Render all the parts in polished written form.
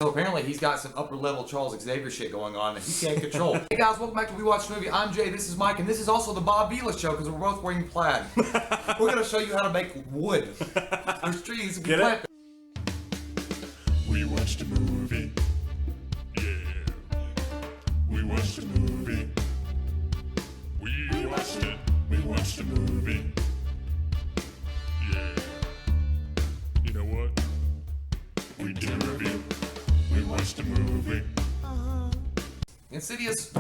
So apparently he's got some upper level Charles Xavier shit going on that he can't control. Hey guys, welcome back to We Watch Movie. I'm Jay, this is Mike, and this is also the Bob Vila show because we're both wearing plaid. We're going to show you how to make wood. There's trees. Get it? We watched a movie. Yeah. We watched a movie. We watched it. We watched a movie. Yeah. You know what? We did a review. We watched a movie. Insidious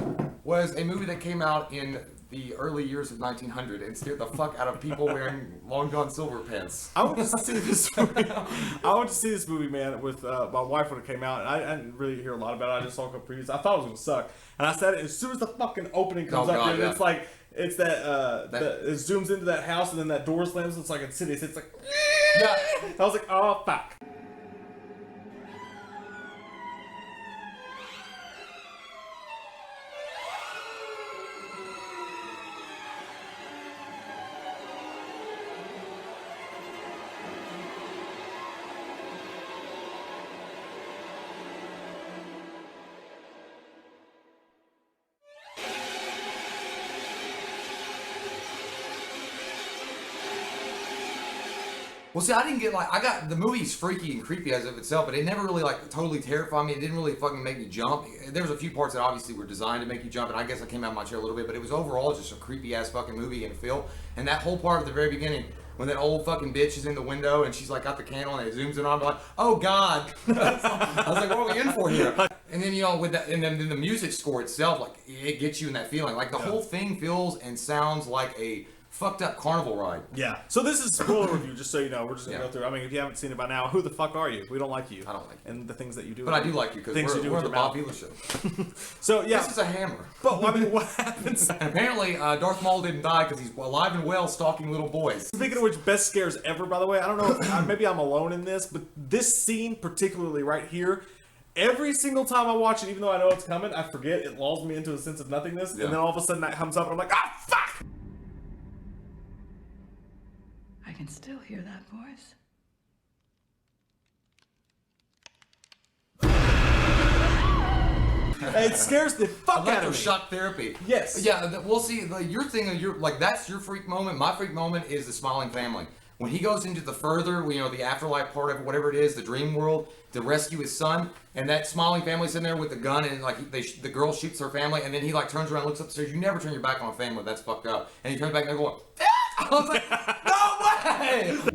was a movie that came out in the early years of 1900 and scared the fuck out of people wearing long john silver pants. I went to see this movie. I went to see this movie, man, with my wife when it came out, and I didn't really hear a lot about it. I just saw a couple previews. I thought it was gonna suck, and I said it as soon as the fucking opening comes up. God, Dude, it's like it's that it zooms into that house, and then that door slams. It's like Insidious. It's like Yeah. I was like, oh fuck. Well, see, I didn't get the movie's freaky and creepy as of itself, but it never really totally terrified me. It didn't really fucking make me jump. There was a few parts that obviously were designed to make you jump, and I guess I came out of my chair a little bit, but it was overall just a creepy ass fucking movie and feel. And that whole part at the very beginning, when that old fucking bitch is in the window and she's like got the candle and it zooms in on, I'm like, oh god. I was like, what are we in for here? And then with that, and then the music score itself, it gets you in that feeling. The whole thing feels and sounds like a fucked up carnival ride. Yeah. So this is spoiler review, just so you know. We're just gonna go through. I mean, if you haven't seen it by now, who the fuck are you? We don't like you. I don't like you. And the things that you do. But I do like you because we're the Bob Vila show. So yeah. This is a hammer. But I mean, what happens? And apparently, Darth Maul didn't die because he's alive and well stalking little boys. Speaking of which, best scares ever, by the way. I don't know, maybe I'm alone in this, but this scene, particularly right here, every single time I watch it, even though I know it's coming, I forget. It lulls me into a sense of nothingness. Yeah. And then all of a sudden that comes up and I'm like, ah, fuck! I can still hear that voice. It scares the fuck out of me. Shock therapy. Yes. Yeah, we'll see. Your thing, that's your freak moment. My freak moment is the smiling family. When he goes into the further, the afterlife part of it, whatever it is, the dream world, to rescue his son, and that smiling family's sitting there with the gun, and the girl shoots her family, and then he turns around and looks up and says, "You never turn your back on family. That's fucked up." And he turns back and they're going, "Ah!" I was like, "No way!"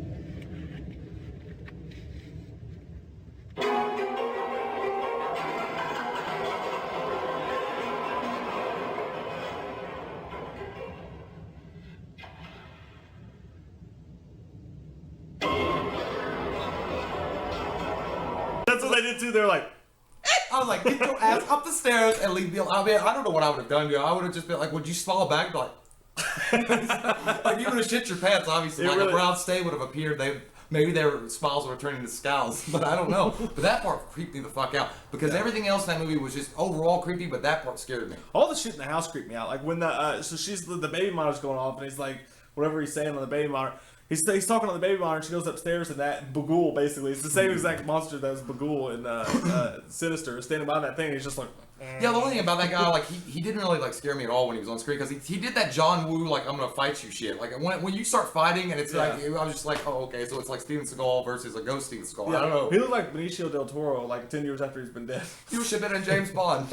That's what they did too. They're like, I was like, get your ass up the stairs and leave me alone. I mean, I don't know what I would have done to you. I would have just been like, would you fall back and be like, you would have shit your pants, obviously. A brown stain would have appeared. Maybe their smiles would have turned into scowls, but I don't know. But that part creeped me the fuck out because everything else in that movie was just overall creepy, but that part scared me. All the shit in the house creeped me out. Like when the baby monitor's going off and he's like, whatever he's saying on the baby monitor. He's talking on the baby monitor and she goes upstairs and that Bagul, basically, it's the same exact monster that was Bagul in Sinister, standing behind that thing and he's just like... Yeah, the only thing about that guy, he didn't really scare me at all when he was on screen because he did that John Woo I'm gonna fight you shit. When you start fighting and it's I was just like, oh okay, so it's like Steven Seagal versus a ghost Steven Seagal. Yeah, I don't know. He looked like Benicio del Toro 10 years after he's been dead. You should have been in James Bond.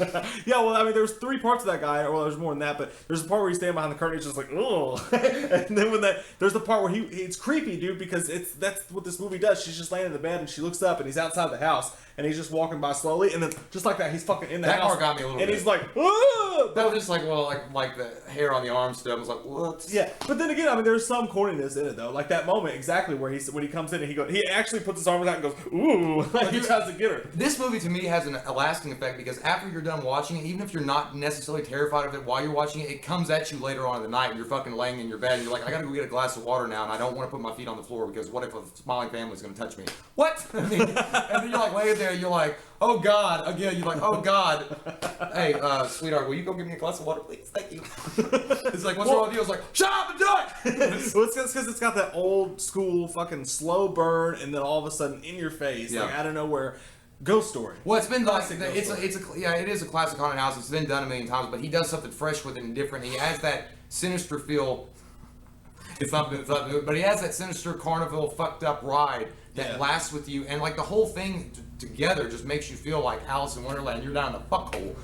Yeah, well I mean there's 3 parts of that guy, or there's more than that, but there's a part where he's standing behind the curtain, he's just like, ugh. And then there's the part where it's creepy, dude, because that's what this movie does. She's just laying in the bed and she looks up and he's outside the house and he's just walking by slowly and then just like that he's fucking in the house. That part got me a little bit. And he's like, ah! That was just like the hair on the arm stuff. I was like, what? Yeah, but then again, I mean, there's some corniness in it though. Like that moment exactly where when he comes in and he actually puts his arms out and goes, ooh, like he tries to get her. This movie to me has a lasting effect because after you're done watching it, even if you're not necessarily terrified of it while you're watching it, it comes at you later on in the night and you're fucking laying in your bed and you're like, I gotta go get a glass of water now and I don't want to put my feet on the floor because what if a smiling family's gonna touch me? What? and then you're laying there, you're like, oh God, again, you're like, oh God. Hey, sweetheart, will you go give me a glass of water, please? Thank you. It's like, what's wrong with you? I was like, shut up and do it! Well, it's because it's got that old school fucking slow burn and then all of a sudden in your face, like out of nowhere. Ghost Story. Well, it's been like Classic it is a classic haunted house. It's been done a million times, but he does something fresh with it and different. He has that sinister feel. It's not, but he has that sinister carnival fucked up ride that lasts with you, and like the whole thing together just makes you feel like Alice in Wonderland. You're down in the fuckhole.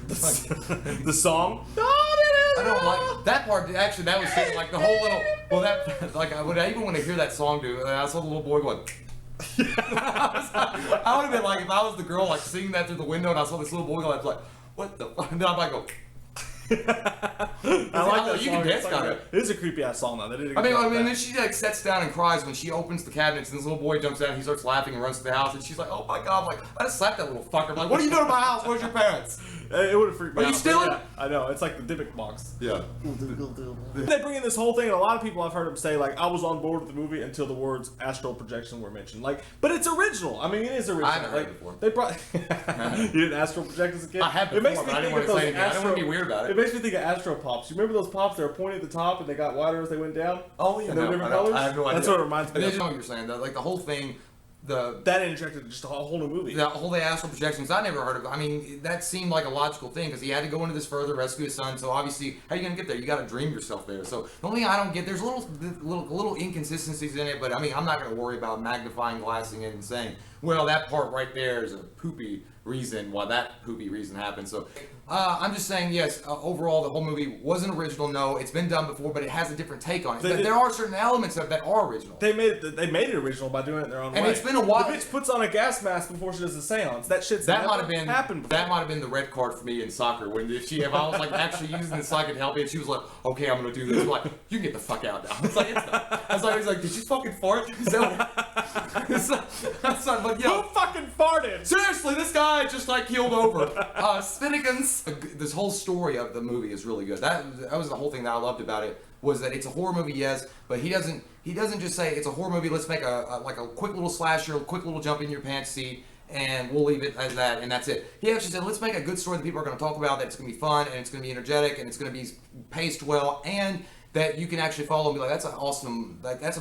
The song. I don't like that part. Actually, that was like the whole little. Well, that like I even want to hear that song, dude. I saw the little boy going. I would have been like, if I was the girl, like singing that through the window, and I saw this little boy go, I'd be like, what the fuck? And then I'm like, go. I like that you song. can dance kind of. It is a creepy ass song though. They did a good I job with mean, that. then she like sets down and cries when she opens the cabinets, and this little boy jumps out and he starts laughing and runs to the house, and she's like, oh my god, I'm like, I just slapped that little fucker. I'm like, what are you doing in my house? Where's your parents? It would have freaked me out. Are you stealing? Yeah, I know. It's like the Dybbuk box. Yeah. They bring in this whole thing, and a lot of people I've heard them say, like, I was on board with the movie until the words astral projection were mentioned. Like, but it's original. I mean, it is original. I haven't heard it before. They brought. You didn't astral project as a kid? I have It makes before, me but I didn't think want of to say those anything. I didn't want to be weird about it. It makes me think of astro pops. You remember those pops that were pointy at the top and they got wider as they went down? Oh yeah, And they were different colors? I have no idea. That's what it reminds me And of. then, you know what you're saying, though, like the whole thing, That interjected just a whole new movie. the whole astral projections, I never heard of. I mean, that seemed like a logical thing because he had to go into this further, rescue his son. So obviously, how are you gonna get there? You got to dream yourself there. So the only thing I don't get, there's little inconsistencies in it, but I mean, I'm not gonna worry about magnifying, glassing it, and saying, well, that part right there is a poopy reason why that poopy reason happened. So I'm just saying, yes, overall the whole movie wasn't original. No, it's been done before, but it has a different take on it. But there are certain elements of it that are original. They made it original by doing it their own way. And it's been a while. The bitch puts on a gas mask before she does a seance. That shit's That never might have been happened before. that might have been the red card for me in soccer when if I was like actually using the psychedelic and she was like, okay, I'm gonna do this. I'm like, you can get the fuck out now. It's like it's not. I was like, he's like, did you fucking fart? Is that what? It's not, but Who fucking farted? seriously, this guy just like keeled over. Spinnikins. This whole story of the movie is really good. That was the whole thing that I loved about it, was that it's a horror movie, yes, but he doesn't just say it's a horror movie. Let's make a quick little slasher, a quick little jump in your pants seat, and we'll leave it as that, and that's it. He actually said, let's make a good story that people are going to talk about, that it's going to be fun, and it's going to be energetic, and it's going to be paced well, and that you can actually follow and be like, that's an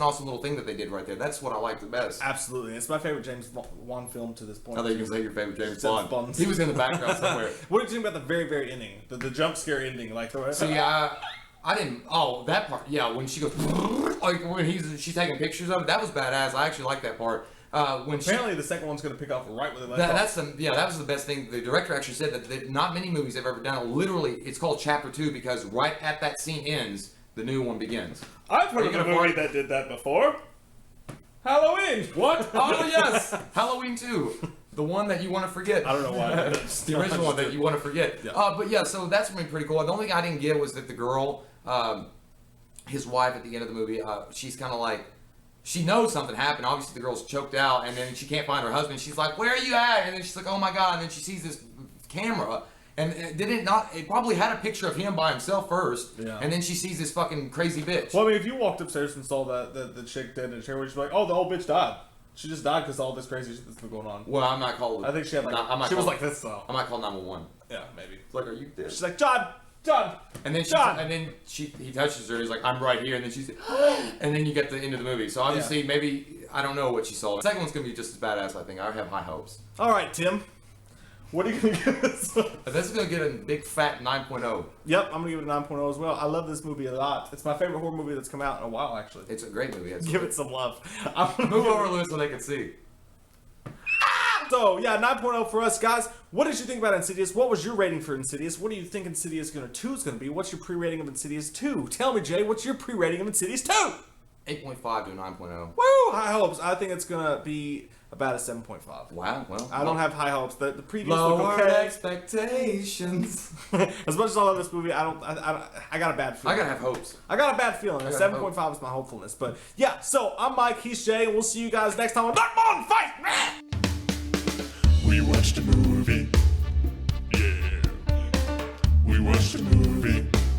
awesome little thing that they did right there. That's what I like the best. Absolutely. It's my favorite James Wan film to this point. I thought you were going to say your favorite James Bond. Bond. He was in the background somewhere. What did you think about the very, very ending? The jump scare ending? Like the So yeah, I didn't. Oh, that part. Yeah, when she goes, like when she's taking pictures of it, that was badass. I actually like that part. When apparently the second one's going to pick up right where they left off. that was the best thing. The director actually said that not many movies have ever done it. Literally, it's called Chapter 2 because right at that scene ends, the new one begins. I've heard of a movie that did that before. Halloween. What? Oh yes, Halloween 2. The one that you want to forget. I don't know why. The original one that you want to forget. Yeah. But yeah, so that's pretty cool. The only thing I didn't get was that the girl, his wife at the end of the movie, she's kind of like, she knows something happened. Obviously, the girl's choked out, and then she can't find her husband. She's like, "Where are you at?" And then she's like, "Oh my god!" And then she sees this camera, and it probably had a picture of him by himself first, and then she sees this fucking crazy bitch. Well, I mean, if you walked upstairs and saw the chick dead in a chair, would you be like, "Oh, the old bitch died"? She just died because all this crazy shit that's been going on. Well, I'm not called. I think she had like she was like this though. I might call 911. Yeah, maybe. It's like, are you dead? She's like, John. And then he touches her. He's like, I'm right here. And then she's, and then you get the end of the movie. So obviously, maybe I don't know what she saw. The second one's gonna be just as badass. I think I have high hopes. All right, Tim. What are you gonna give us? This is gonna get a big fat 9.0. Yep, I'm gonna give it a 9.0 as well. I love this movie a lot. It's my favorite horror movie that's come out in a while, actually. It's a great movie. Give it some love. Move over, Lewis, so they can see. So, yeah, 9.0 for us, guys. What did you think about Insidious? What was your rating for Insidious? What do you think Insidious 2 is going to be? What's your pre-rating of Insidious 2? Tell me, Jay, what's your pre-rating of Insidious 2? 8.5 to 9.0. Woo! High hopes. I think it's going to be about a 7.5. Wow, well. I don't have high hopes. The previews lower look okay. expectations. As much as I love this movie, I got a bad feeling. I gotta have hopes. I got a bad feeling. 7.5 is my hopefulness. But, yeah, so I'm Mike, he's Jay, and we'll see you guys next time on Dark Fight! We watched a movie.